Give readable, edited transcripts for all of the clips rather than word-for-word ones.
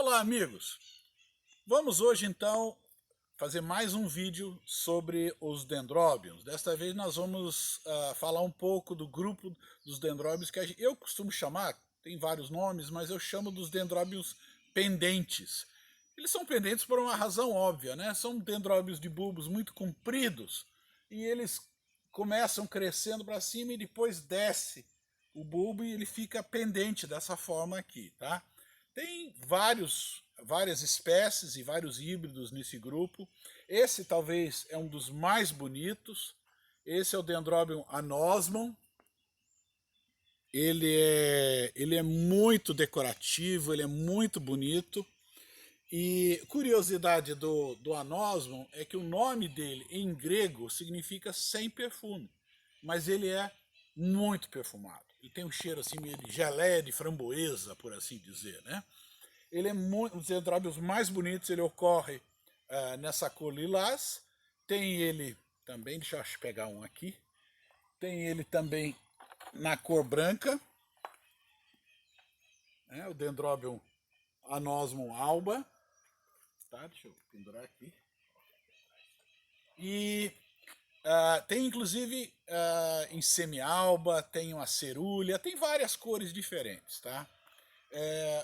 Olá, amigos! Vamos hoje então fazer mais um vídeo sobre os dendróbios. Desta vez nós vamos falar um pouco do grupo dos dendróbios que eu costumo chamar, tem vários nomes, mas eu chamo dos dendróbios pendentes. Eles são pendentes por uma razão óbvia, né? São dendróbios de bulbos muito compridos e eles começam crescendo para cima e depois desce o bulbo e ele fica pendente dessa forma aqui, tá? Tem várias espécies e vários híbridos nesse grupo. Esse talvez é um dos mais bonitos. Esse é o Dendrobium anosmon. Ele é muito decorativo, ele é muito bonito. E curiosidade do anosmon é que o nome dele em grego significa sem perfume, mas ele é muito perfumado. Ele tem um cheiro assim meio de geleia de framboesa, por assim dizer, né? Ele é um dos dendróbios mais bonitos, ele ocorre nessa cor lilás. Tem ele também, deixa eu pegar um aqui. Tem ele também na cor branca, né? O Dendrobium anosmon alba. Tá, deixa eu pendurar aqui. E tem inclusive em semi-alba, tem uma cerúlea, tem várias cores diferentes, tá?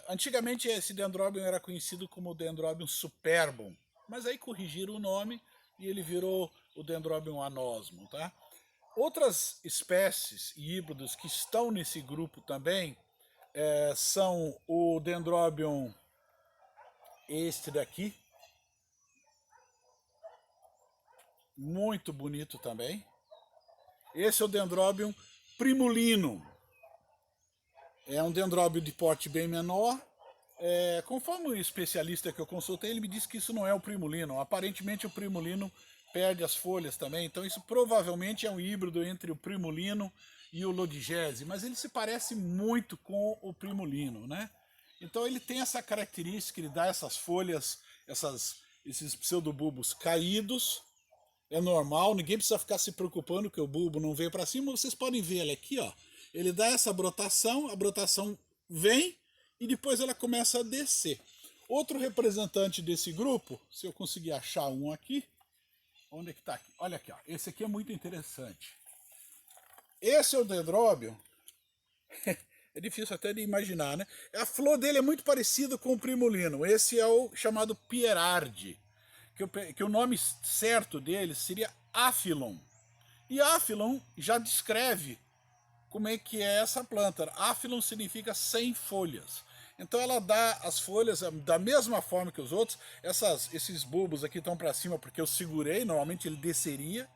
Antigamente esse Dendrobium era conhecido como Dendrobium superbum, mas aí corrigiram o nome e ele virou o Dendrobium anosmon, tá? Outras espécies e híbridos que estão nesse grupo também são o Dendrobium, este daqui, muito bonito também. Esse é o Dendrobium primulinum. É um dendróbio de porte bem menor. Conforme o especialista que eu consultei, ele me disse que isso não é o primulino. Aparentemente o primulino perde as folhas também, então isso provavelmente é um híbrido entre o primulino e o lodigese, mas ele se parece muito com o primulino, né? Então ele tem essa característica, ele dá essas folhas, esses pseudobulbos caídos. É normal, ninguém precisa ficar se preocupando que o bulbo não veio para cima. Vocês podem ver ele aqui, ó. Ele dá essa brotação, a brotação vem e depois ela começa a descer. Outro representante desse grupo, se eu conseguir achar um aqui, onde é que está aqui? Olha aqui, ó. Esse aqui é muito interessante. Esse é o Dendrobium. É difícil até de imaginar, né? A flor dele é muito parecida com o primulino. Esse é o chamado Pierardi, que o nome certo dele seria Aphyllon. E Aphyllon já descreve como é que é essa planta. Aphyllon significa sem folhas. Então ela dá as folhas da mesma forma que os outros. Esses bulbos aqui estão para cima porque eu segurei, normalmente ele desceria.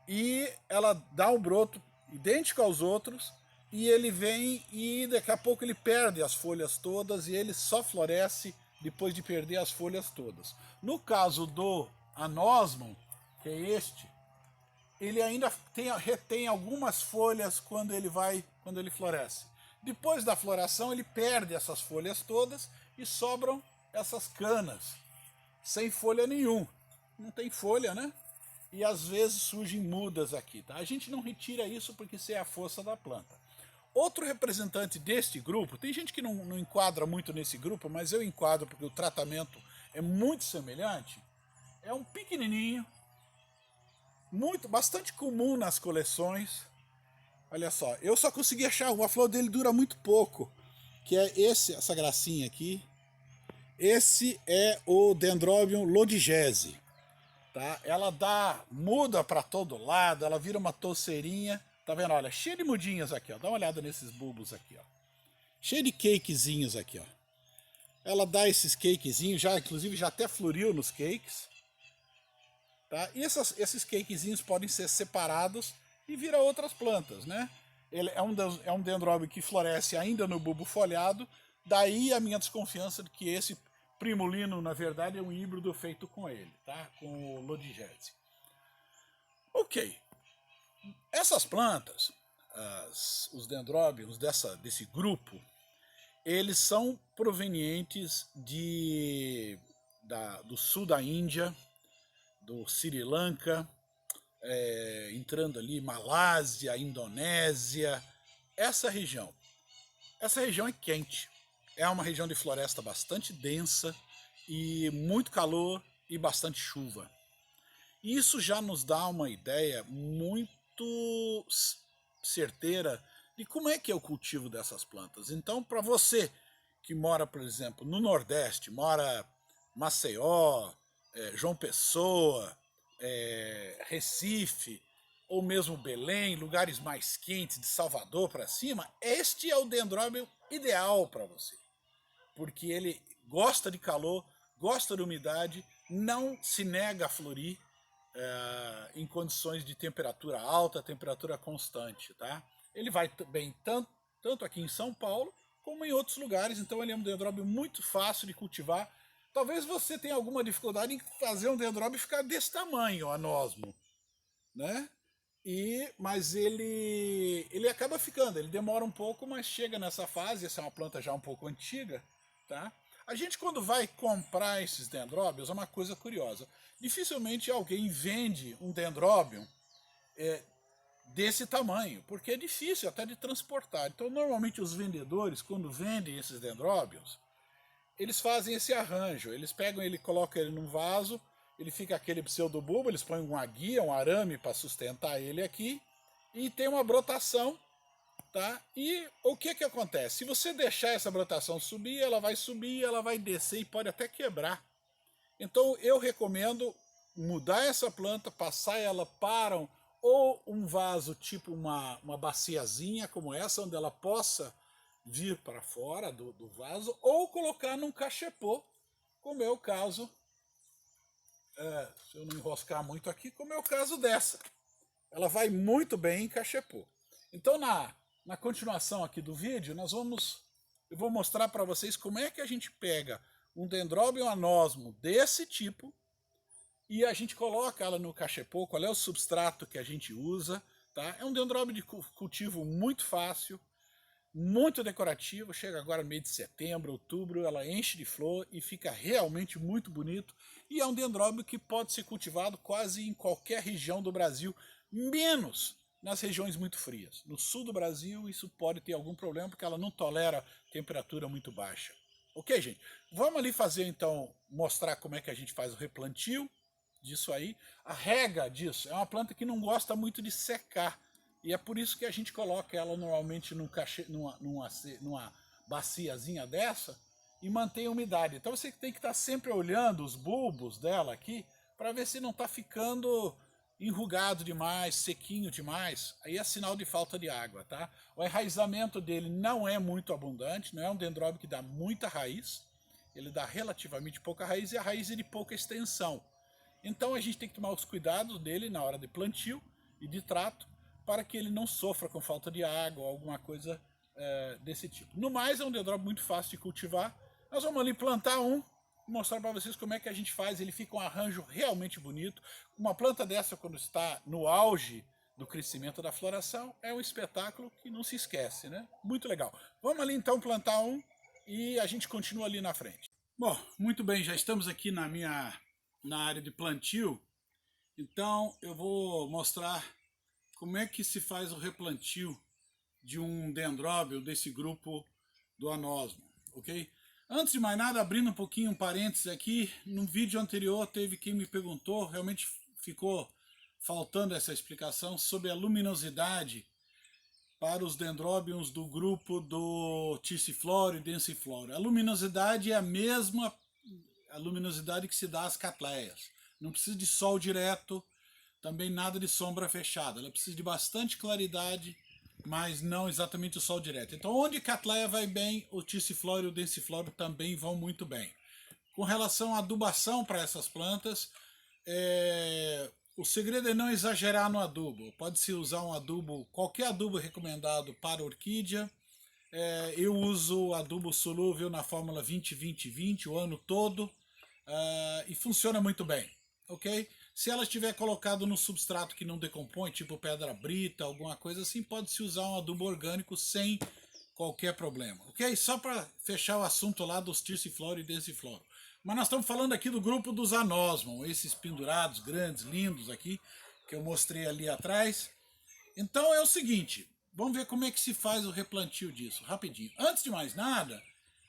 E ela dá um broto idêntico aos outros. E ele vem e daqui a pouco ele perde as folhas todas e ele só floresce depois de perder as folhas todas. No caso do anosmon, que é este, ele ainda retém algumas folhas quando ele floresce. Depois da floração ele perde essas folhas todas e sobram essas canas, sem folha nenhum. Não tem folha, né? E às vezes surgem mudas aqui, tá? A gente não retira isso porque isso é a força da planta. Outro representante deste grupo, tem gente que não enquadra muito nesse grupo, mas eu enquadro porque o tratamento é muito semelhante, é um pequenininho, bastante comum nas coleções. Olha só, eu só consegui achar uma flor dele dura muito pouco, que é essa gracinha aqui. Esse é o Dendrobium lodigese, tá? Ela muda para todo lado, ela vira uma touceirinha, tá vendo? Olha, cheio de mudinhas aqui, ó. Dá uma olhada nesses bulbos aqui, ó. Cheio de cakezinhos aqui, ó. Ela dá esses cakezinhos, inclusive já até floriu nos cakes. Tá? E esses cakezinhos podem ser separados e virar outras plantas, né? Ele é um dendróbio que floresce ainda no bulbo folhado, daí a minha desconfiança de que esse primulino, na verdade, é um híbrido feito com ele, tá? Com o lodigese. Ok. Essas plantas, os dendróbios desse grupo, eles são provenientes do sul da Índia, do Sri Lanka, entrando ali Malásia, Indonésia, essa região. Essa região é quente. é uma região de floresta bastante densa e muito calor e bastante chuva. Isso já nos dá uma ideia muito certeira de como é que é o cultivo dessas plantas. Então, para você que mora, por exemplo, no Nordeste, mora Maceió, João Pessoa, Recife, ou mesmo Belém, lugares mais quentes, de Salvador para cima, este é o dendróbio ideal para você. Porque ele gosta de calor, gosta de umidade, não se nega a florir em condições de temperatura alta, temperatura constante, tá? Ele vai bem tanto aqui em São Paulo, como em outros lugares, então ele é um dendróbio muito fácil de cultivar. Talvez você tenha alguma dificuldade em fazer um dendróbio ficar desse tamanho, anosmo, né? Mas ele acaba ficando, ele demora um pouco, mas chega nessa fase. Essa é uma planta já um pouco antiga, tá? A gente, quando vai comprar esses dendróbios, é uma coisa curiosa. Dificilmente alguém vende um dendróbio desse tamanho, porque é difícil até de transportar. Então, normalmente os vendedores, quando vendem esses dendróbios, eles fazem esse arranjo. Eles pegam ele, colocam ele num vaso, ele fica aquele pseudobulbo, eles põem uma guia, um arame para sustentar ele aqui, e tem uma brotação, tá? E o que acontece? Se você deixar essa brotação subir, ela vai descer e pode até quebrar. Então eu recomendo mudar essa planta, passar ela para ou um vaso tipo uma baciazinha como essa, onde ela possa vir para fora do vaso, ou colocar num cachepô, como é o caso, se eu não enroscar muito aqui, como é o caso dessa. Ela vai muito bem em cachepô. Então na continuação aqui do vídeo, eu vou mostrar para vocês como é que a gente pega um dendróbio anosmo desse tipo e a gente coloca ela no cachepô, qual é o substrato que a gente usa, tá? É um dendróbio de cultivo muito fácil, muito decorativo, chega agora no mês de setembro, outubro, ela enche de flor e fica realmente muito bonito. E é um dendróbio que pode ser cultivado quase em qualquer região do Brasil, menos nas regiões muito frias. No sul do Brasil isso pode ter algum problema, porque ela não tolera temperatura muito baixa. Ok, gente? Vamos ali fazer então, mostrar como é que a gente faz o replantio disso aí. A rega disso é uma planta que não gosta muito de secar. E é por isso que a gente coloca ela normalmente numa baciazinha dessa e mantém a umidade. Então você tem que estar sempre olhando os bulbos dela aqui para ver se não está ficando enrugado demais, sequinho demais. Aí é sinal de falta de água, tá? O enraizamento dele não é muito abundante, não é um dendróbio que dá muita raiz. Ele dá relativamente pouca raiz e a raiz é de pouca extensão. Então a gente tem que tomar os cuidados dele na hora de plantio e de trato, para que ele não sofra com falta de água ou alguma coisa desse tipo. No mais, é um dendróbio muito fácil de cultivar. Nós vamos ali plantar um, mostrar para vocês como é que a gente faz. Ele fica um arranjo realmente bonito. Uma planta dessa, quando está no auge do crescimento da floração, é um espetáculo que não se esquece, né? Muito legal. Vamos ali então plantar um e a gente continua ali na frente. Bom, muito bem, já estamos aqui na área de plantio. Então eu vou mostrar como é que se faz o replantio de um dendróbio desse grupo do anosmo, ok? Antes de mais nada, abrindo um pouquinho um parênteses aqui, no vídeo anterior teve quem me perguntou, realmente ficou faltando essa explicação sobre a luminosidade para os dendróbios do grupo do Tissiflora e Densiflora. A luminosidade é a mesma a luminosidade que se dá às catleias. Não precisa de sol direto, também nada de sombra fechada. Ela precisa de bastante claridade, mas não exatamente o sol direto. Então, onde Cattleya vai bem, o Tissiflora e o Densiflora também vão muito bem. Com relação à adubação para essas plantas, o segredo é não exagerar no adubo. Pode-se usar um adubo, qualquer adubo recomendado para orquídea. Eu uso adubo solúvel na fórmula 20-20-20 o ano todo e funciona muito bem, ok? Se ela estiver colocado no substrato que não decompõe, tipo pedra brita, alguma coisa assim, pode-se usar um adubo orgânico sem qualquer problema, ok? Só para fechar o assunto lá dos Tissiflora e Densiflora. Mas nós estamos falando aqui do grupo dos Anosmon, esses pendurados, grandes, lindos aqui, que eu mostrei ali atrás. Então é o seguinte, vamos ver como é que se faz o replantio disso, rapidinho. Antes de mais nada,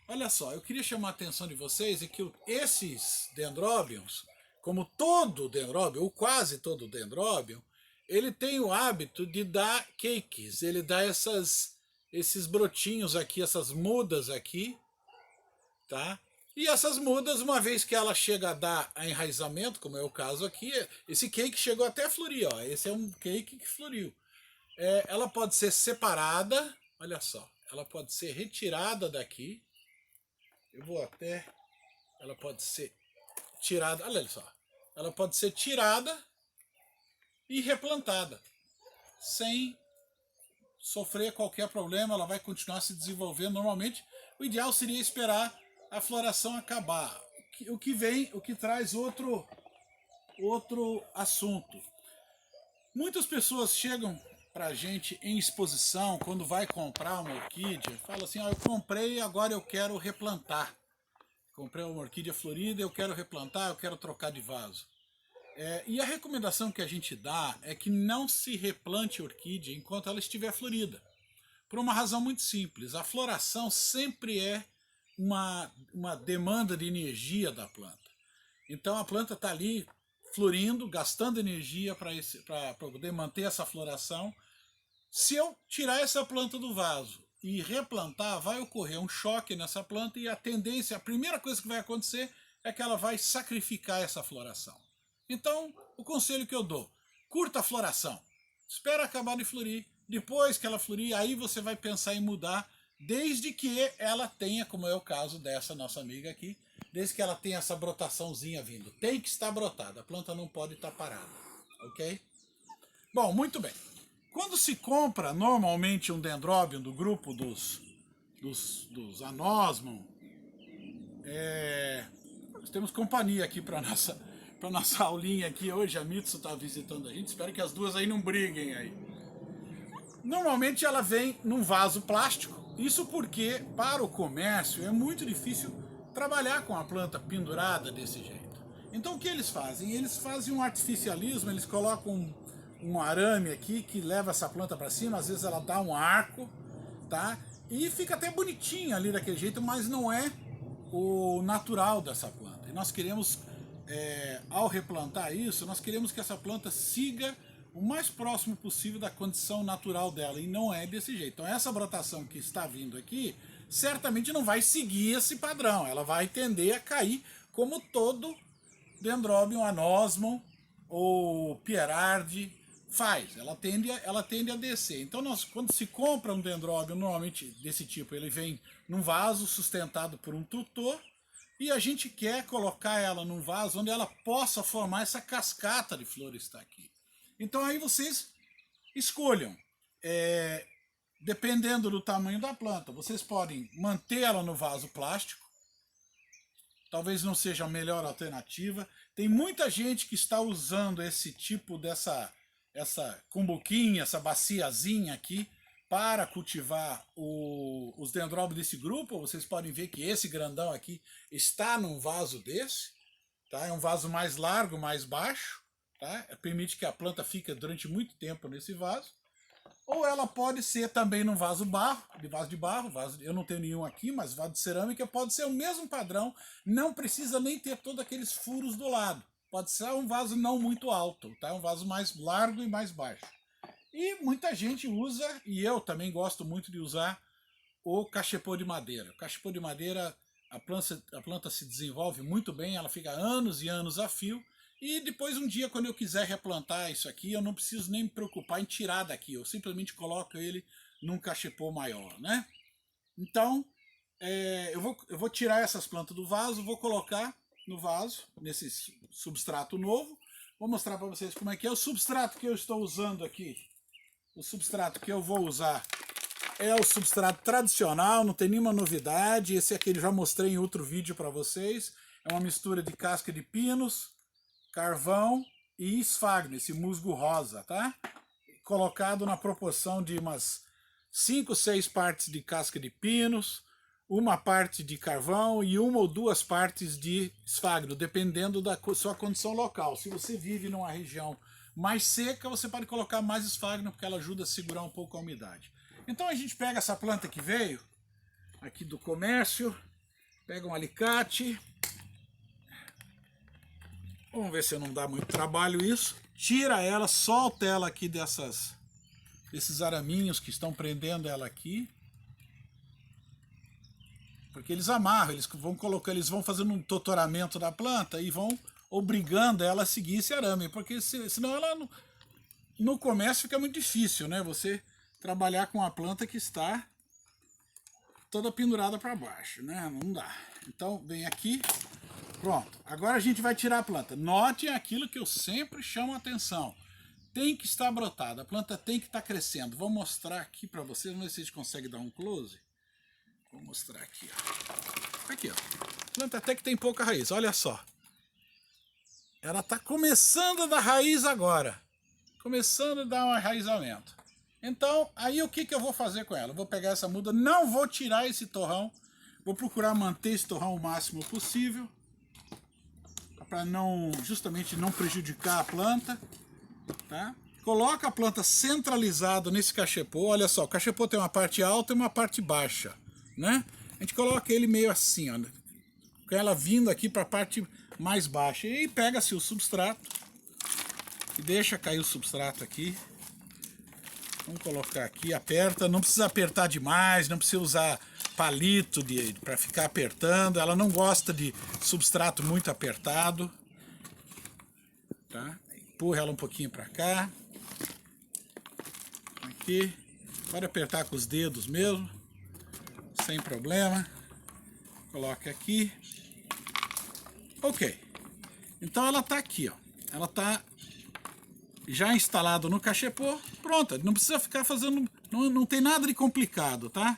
Olha só, eu queria chamar a atenção de vocês é que esses dendróbions, como todo dendróbio, ou quase todo dendróbio, ele tem o hábito de dar cakes, ele dá esses brotinhos aqui, essas mudas aqui, tá? E essas mudas, uma vez que ela chega a dar a enraizamento, como é o caso aqui, esse cake chegou até a florir, ó. Esse é um cake que floriu. Ela pode ser separada, olha só, ela pode ser retirada daqui. Eu vou até. Ela pode ser tirada, olha só. Ela pode ser tirada e replantada, sem sofrer qualquer problema, ela vai continuar se desenvolvendo normalmente. O ideal seria esperar a floração acabar. O que traz outro assunto. Muitas pessoas chegam pra gente em exposição, quando vai comprar uma orquídea, fala assim, eu comprei, agora eu quero replantar. Comprei uma orquídea florida, eu quero replantar, eu quero trocar de vaso. E a recomendação que a gente dá é que não se replante orquídea enquanto ela estiver florida. Por uma razão muito simples. A floração sempre é uma demanda de energia da planta. Então a planta está ali florindo, gastando energia para poder manter essa floração. Se eu tirar essa planta do vaso e replantar, vai ocorrer um choque nessa planta e a primeira coisa que vai acontecer é que ela vai sacrificar essa floração. Então, o conselho que eu dou, curta a floração, espera acabar de florir, depois que ela florir, aí você vai pensar em mudar, desde que ela tenha, como é o caso dessa nossa amiga aqui, desde que ela tenha essa brotaçãozinha vindo. Tem que estar brotada, a planta não pode estar parada, ok? Bom, muito bem. Quando se compra normalmente um dendróbio do grupo dos anosmon, nós temos companhia aqui para nossa aulinha aqui hoje. A Mitsu está visitando a gente, espero que as duas aí não briguem aí. Normalmente ela vem num vaso plástico, isso porque para o comércio é muito difícil trabalhar com a planta pendurada desse jeito. Então o que eles fazem? Eles fazem um artificialismo, eles colocam um arame aqui que leva essa planta para cima, às vezes ela dá um arco, tá? E fica até bonitinha ali daquele jeito, mas não é o natural dessa planta. E nós queremos, ao replantar isso, nós queremos que essa planta siga o mais próximo possível da condição natural dela, e não é desse jeito. Então essa brotação que está vindo aqui, certamente não vai seguir esse padrão, ela vai tender a cair como todo Dendrobium anosmon ou Pierardi faz, ela tende a descer. Então quando se compra um dendróbio normalmente desse tipo, ele vem num vaso sustentado por um tutor, e a gente quer colocar ela num vaso onde ela possa formar essa cascata de flores que está aqui. Então aí vocês escolham, dependendo do tamanho da planta, vocês podem manter ela no vaso plástico, talvez não seja a melhor alternativa. Tem muita gente que está usando esse tipo essa cumbuquinha, essa baciazinha aqui, para cultivar os dendróbios desse grupo. Vocês podem ver que esse grandão aqui está num vaso desse, tá? É um vaso mais largo, mais baixo, tá? Permite que a planta fique durante muito tempo nesse vaso. Ou ela pode ser também num vaso de barro, eu não tenho nenhum aqui, mas vaso de cerâmica pode ser o mesmo padrão, não precisa nem ter todos aqueles furos do lado. Pode ser um vaso não muito alto, tá? Um vaso mais largo e mais baixo. E muita gente usa, e eu também gosto muito de usar, o cachepô de madeira. O cachepô de madeira, a planta se desenvolve muito bem, ela fica anos e anos a fio, e depois um dia, quando eu quiser replantar isso aqui, eu não preciso nem me preocupar em tirar daqui, eu simplesmente coloco ele num cachepô maior, né? Então, eu vou tirar essas plantas do vaso, vou colocar no vaso, nesse substrato novo. Vou mostrar para vocês como é que é o substrato que eu estou usando aqui. O substrato que eu vou usar é o substrato tradicional, não tem nenhuma novidade. Esse aqui eu já mostrei em outro vídeo para vocês. É uma mistura de casca de pinos, carvão e esfagno, esse musgo rosa, tá? Colocado na proporção de umas 5, 6 partes de casca de pinos, uma parte de carvão e 1 ou 2 partes de esfagno, dependendo da sua condição local. Se você vive numa região mais seca, você pode colocar mais esfagno, porque ela ajuda a segurar um pouco a umidade. Então a gente pega essa planta que veio aqui do comércio, Pega um alicate. Vamos ver se não dá muito trabalho isso. Tira ela, solta ela aqui desses araminhos que estão prendendo ela aqui. Porque eles amarram, eles vão fazendo um totoramento da planta e vão obrigando ela a seguir esse arame. Porque senão ela no começo fica muito difícil, né? Você trabalhar com uma planta que está toda pendurada para baixo, né? Não dá. Então vem aqui. Pronto, agora a gente vai tirar a planta. Notem aquilo que eu sempre chamo a atenção. Tem que estar brotada, a planta tem que estar crescendo. Vou mostrar aqui para vocês, vamos ver se a gente consegue dar um close. Vou mostrar aqui, ó. Aqui, ó. A planta até que tem pouca raiz, olha só. Ela está começando a dar raiz agora. Começando a dar um enraizamento. Então, aí o que eu vou fazer com ela? Eu vou pegar essa muda, não vou tirar esse torrão. Vou procurar manter esse torrão o máximo possível. Para justamente não prejudicar a planta, tá? Coloca a planta centralizada nesse cachepô. Olha só, o cachepô tem uma parte alta e uma parte baixa, né? A gente coloca ele meio assim, ó, com ela vindo aqui para a parte mais baixa. E aí pega-se o substrato e deixa cair o substrato aqui. Vamos colocar aqui, aperta, não precisa apertar demais, não precisa usar palito para ficar apertando, ela não gosta de substrato muito apertado, tá? Empurra ela um pouquinho para cá, aqui, pode apertar com os dedos mesmo, sem problema, coloca aqui, ok, então ela tá aqui, ó, ela tá já instalado no cachepô, pronta, não precisa ficar fazendo, não tem nada de complicado, tá?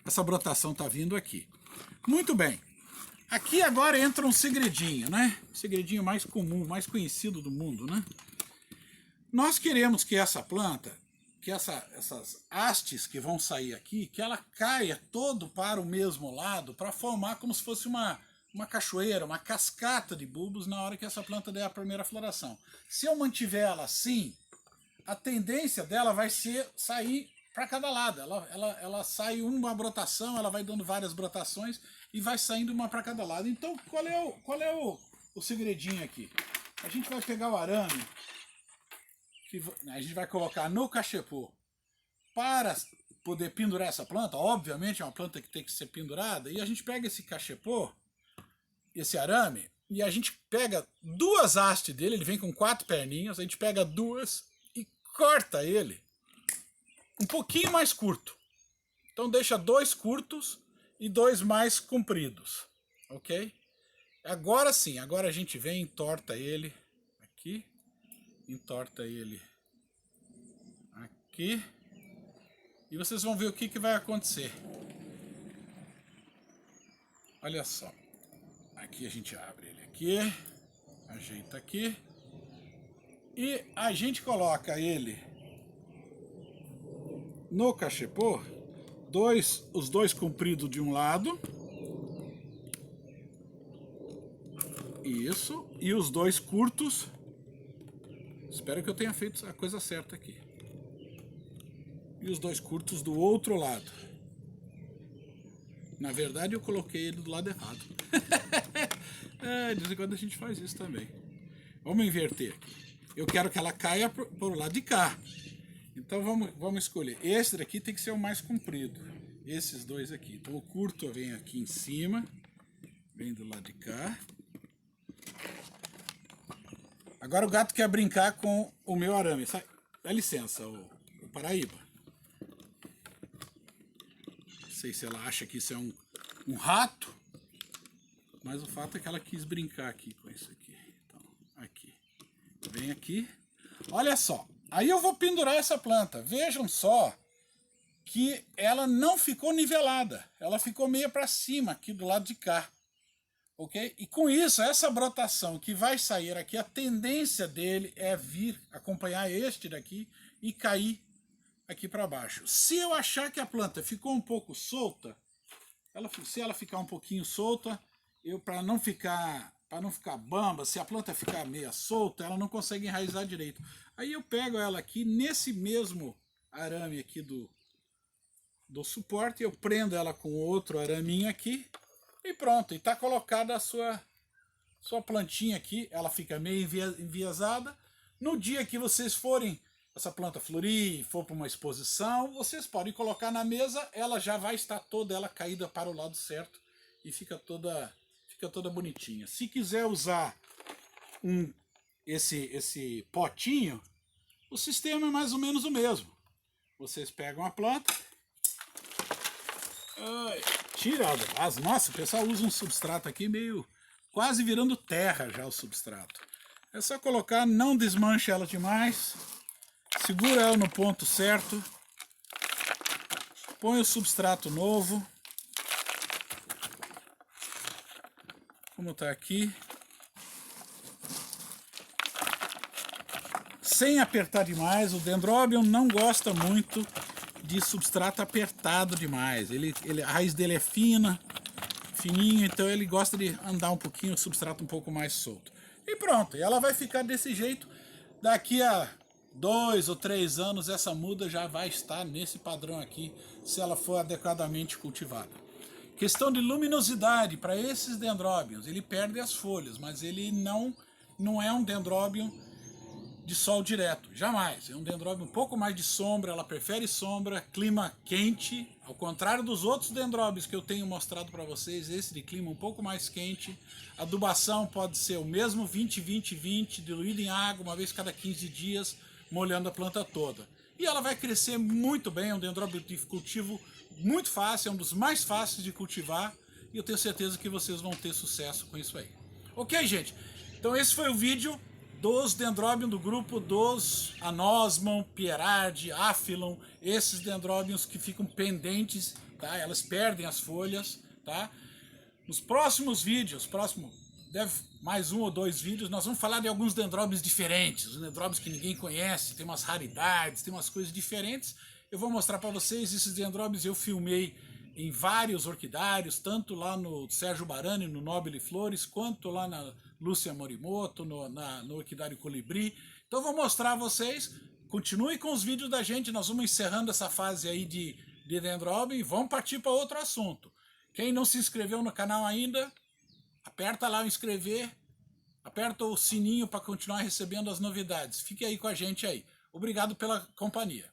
Essa brotação tá vindo aqui. Muito bem. Aqui agora entra um segredinho, né? O segredinho mais comum, mais conhecido do mundo, né? Nós queremos que essa planta, que essas hastes que vão sair aqui, que ela caia todo para o mesmo lado, para formar como se fosse uma cachoeira, uma cascata de bulbos na hora que essa planta der a primeira floração. Se eu mantiver ela assim, a tendência dela vai ser sair para cada lado, ela sai uma brotação, ela vai dando várias brotações e vai saindo uma para cada lado. Então, qual é o segredinho aqui? A gente vai pegar o arame, que a gente vai colocar no cachepô para poder pendurar essa planta. Obviamente é uma planta que tem que ser pendurada, e a gente pega esse cachepô, esse arame, e a gente pega duas hastes dele, ele vem com 4 perninhas, a gente pega duas e corta ele um pouquinho mais curto. Então deixa 2 curtos e 2 mais compridos, ok? Agora sim, agora a gente vem e entorta ele aqui, entorta ele aqui, e vocês vão ver o que vai acontecer. Olha só, aqui a gente abre ele aqui, ajeita aqui, e a gente coloca ele no cachepô, os dois compridos de um lado, isso, e os 2 curtos. Espero que eu tenha feito a coisa certa aqui. E os 2 curtos do outro lado. Na verdade eu coloquei ele do lado errado. De vez em quando a gente faz isso também. Vamos inverter aqui. Eu quero que ela caia para o lado de cá. Então vamos escolher. Esse daqui tem que ser o mais comprido. Esses 2 aqui. Então o curto vem aqui em cima. Vem do lado de cá. Agora o gato quer brincar com o meu arame. Dá licença, o Paraíba. Não sei se ela acha que isso é um rato. Mas o fato é que ela quis brincar aqui com isso aqui. Então, aqui. Vem aqui. Olha só. Aí eu vou pendurar essa planta. Vejam só que ela não ficou nivelada. Ela ficou meio para cima, aqui do lado de cá. Ok? E com isso, essa brotação que vai sair aqui, a tendência dele é vir acompanhar este daqui e cair aqui para baixo. Se eu achar que a planta ficou um pouco solta, se ela ficar um pouquinho solta, para não ficar bamba, se a planta ficar meia solta, ela não consegue enraizar direito. Aí eu pego ela aqui nesse mesmo arame aqui do suporte, eu prendo ela com outro araminho aqui, E pronto, e está colocada a sua plantinha aqui, ela fica meio enviesada. No dia que vocês forem, essa planta florir, for para uma exposição, vocês podem colocar na mesa, ela já vai estar toda ela caída para o lado certo e fica toda bonitinha. Se quiser usar esse potinho, o sistema é mais ou menos o mesmo. Vocês pegam a planta, tira as. Nossa, o pessoal usa um substrato aqui meio quase virando terra já o substrato. É só colocar, não desmanche ela demais, segura ela no ponto certo, põe o substrato novo, como está aqui, sem apertar demais. O Dendrobium não gosta muito de substrato apertado demais. A raiz dele é fininho, então ele gosta de andar um pouquinho, o substrato um pouco mais solto. E pronto, ela vai ficar desse jeito. Daqui a 2 ou 3 anos essa muda já vai estar nesse padrão aqui, se ela for adequadamente cultivada. Questão de luminosidade, para esses dendróbios, ele perde as folhas, mas ele não é um dendróbio de sol direto, jamais. É um dendróbio um pouco mais de sombra, ela prefere sombra, clima quente, ao contrário dos outros dendróbios que eu tenho mostrado para vocês, esse de clima um pouco mais quente. A adubação pode ser o mesmo 20-20-20, diluído em água uma vez cada 15 dias, molhando a planta toda. E ela vai crescer muito bem, é um dendróbio de cultivo muito fácil, é um dos mais fáceis de cultivar, e eu tenho certeza que vocês vão ter sucesso com isso aí. Ok, gente? Então esse foi o vídeo dos dendróbios do grupo dos Anosmon, Pierardi, Aphyllon, esses dendróbios que ficam pendentes, tá? Elas perdem as folhas, tá? Nos próximos vídeos, deve mais 1 ou 2 vídeos, nós vamos falar de alguns dendróbios diferentes, os dendróbios que ninguém conhece, tem umas raridades, tem umas coisas diferentes. Eu vou mostrar para vocês esses dendróbios, eu filmei em vários orquidários, tanto lá no Sérgio Barani, no Nobile Flores, quanto lá na Lúcia Morimoto, no Orquidário Colibri. Então eu vou mostrar a vocês, continue com os vídeos da gente, nós vamos encerrando essa fase aí de dendróbio e vamos partir para outro assunto. Quem não se inscreveu no canal ainda, aperta lá o inscrever, aperta o sininho para continuar recebendo as novidades. Fique aí com a gente aí. Obrigado pela companhia.